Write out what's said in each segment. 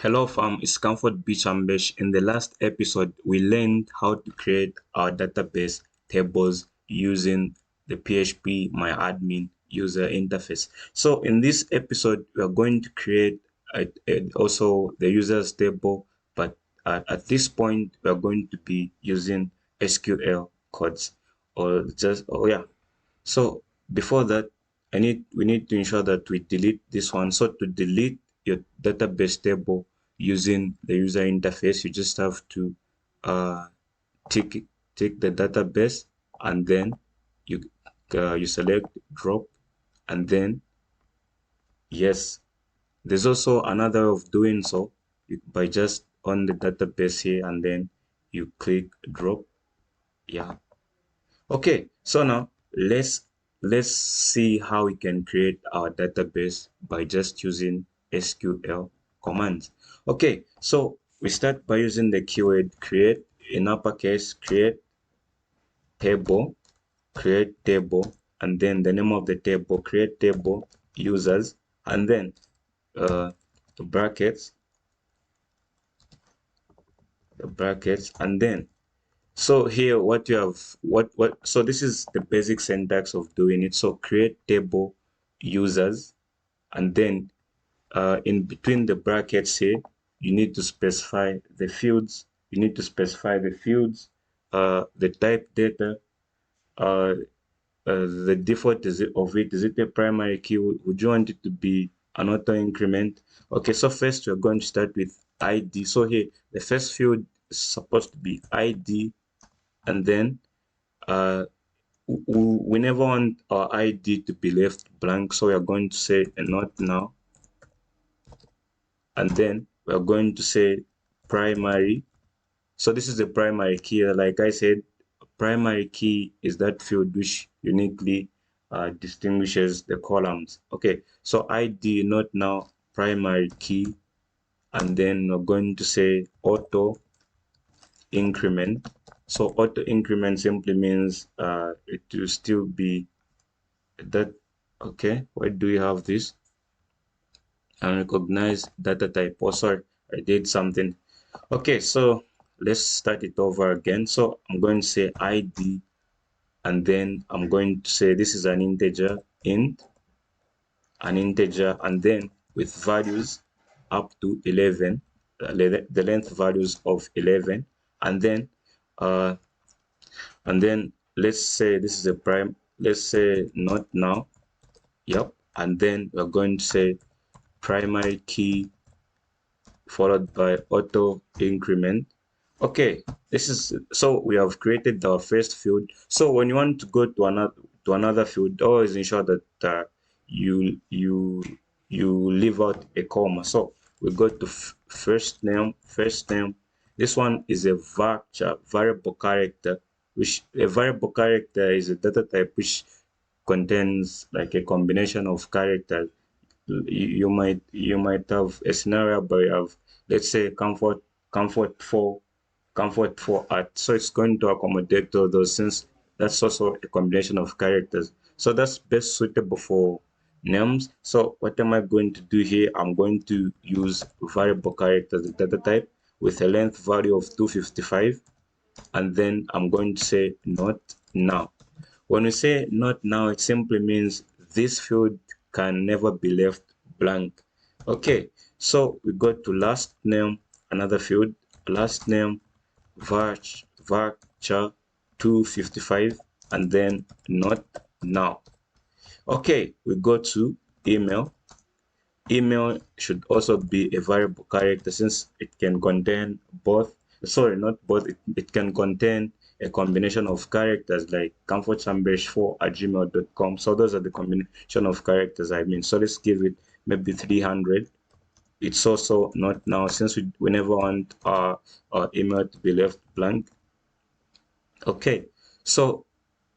Hello fam, it's Comfort Beach Ambesh. In the last episode, we learned how to create our database tables using the PHP MyAdmin user interface. So in this episode, we are going to create also the users table, but at this point, we are going to be using SQL codes so before that, we need to ensure that we delete this one. So to delete your database table using the user interface, you just have to uh, tick tick the database, and then you you select drop, and then yes. There's also another way of doing so by just on the database here, and then you click drop. Yeah. Okay, so now let's see how we can create our database by just using SQL commands. Okay, so we start by using the keyword create in uppercase, table, create table, and then the name of the table, create table users, and then brackets, and then so here what you have so this is the basic syntax of doing it. So create table users, and then in between the brackets here you need to specify the fields. The type data, uh, the default of it. Is it a primary key? Would you want it to be an auto increment? Okay, so first we're going to start with ID. So here the first field is supposed to be ID, and then uh, we never want our ID to be left blank, so we are going to say not now, and then we are going to say primary. So this is the primary key. Like I said, primary key is that field which uniquely distinguishes the columns. Okay, so ID not now, primary key, and then we're going to say auto increment. So auto increment simply means it will still be that. Okay, where do we have this? And recognize data type. Oh, sorry, I did something. Okay, so let's start it over again. So I'm going to say ID, and then I'm going to say this is an integer, and then with values up to 11, the length values of 11, and then uh, let's say this is a prime. Let's say not now. Yep, and then we're going to say primary key followed by auto increment. Okay, this is so we have created our first field. So when you want to go to another field, always ensure that you you leave out a comma. So we go to first name. This one is a varchar, variable character, which a variable character is a data type which contains like a combination of characters. You might have a scenario where you have, let's say, comfort for art, so it's going to accommodate all those, since that's also a combination of characters. So that's best suitable for names. So what am I going to do here? I'm going to use variable characters, the data type, with a length value of 255, and then I'm going to say not now. When we say not now, it simply means this field can never be left blank. Okay, so we go to last name, another field, last name, varchar 255, and then not now. Okay, we go to email. Email should also be a variable character, since it can contain both, sorry, not both, it can contain a combination of characters like comfortsambesh4@gmail.com. So those are the combination of characters I mean. So let's give it maybe 300. It's also not now, since we never want our email to be left blank. Okay, so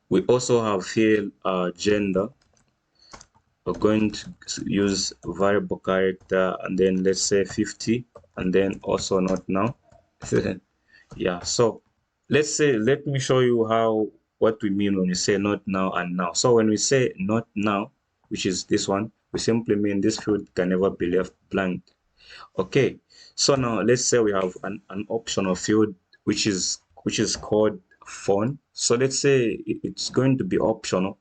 we also have here gender. We're going to use variable character, and then let's say 50, and then also not now. Yeah, so let me show you what we mean when we say not now and now. So when we say not now, which is this one, we simply mean this field can never be left blank. Okay, so now let's say we have an optional field which is called phone. So let's say it's going to be optional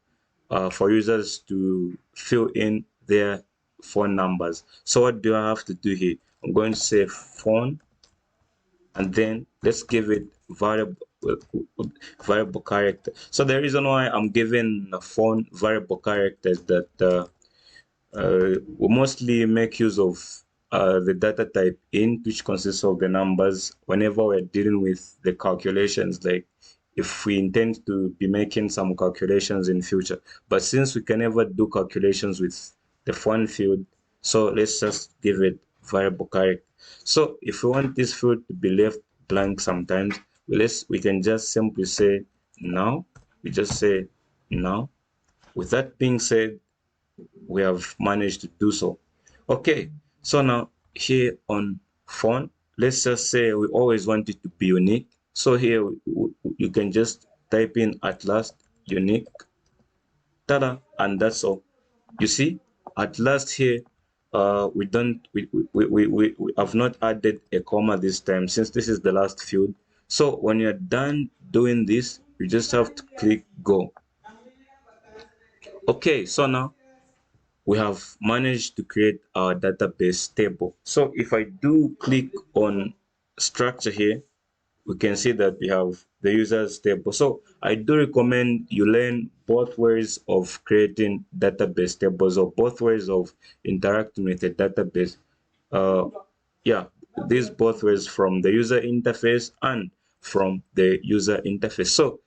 for users to fill in their phone numbers. So what do I have to do here? I'm going to say phone, and then let's give it variable character. So the reason why I'm giving the phone variable characters that we mostly make use of the data type int, which consists of the numbers whenever we're dealing with the calculations, like if we intend to be making some calculations in future. But since we can never do calculations with the font field, so let's just give it variable character. So if we want this field to be left blank sometimes, we can just simply say now. We just say now. With that being said, we have managed to do so. Okay, so now here on phone, let's just say we always want it to be unique. So here you can just type in at last unique, tada, and that's all. You see, at last here, we don't we have not added a comma this time since this is the last field. So when you're done doing this, you just have to click go. Okay, so now we have managed to create our database table. So if I do click on structure here, we can see that we have the users table. So I do recommend you learn both ways of creating database tables or both ways of interacting with a database. Uh, yeah, these both ways from the user interface and from the user interface. So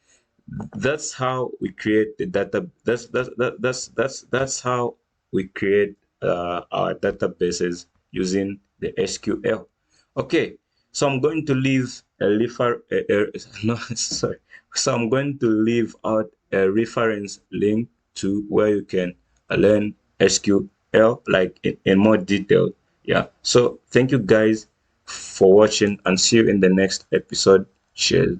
that's how we create the data. That's how we create our databases using the SQL. Okay, so I'm going to leave a no, sorry. So I'm going to leave out a reference link to where you can learn SQL like in more detail. Yeah. So thank you guys for watching and see you in the next episode. Cheers.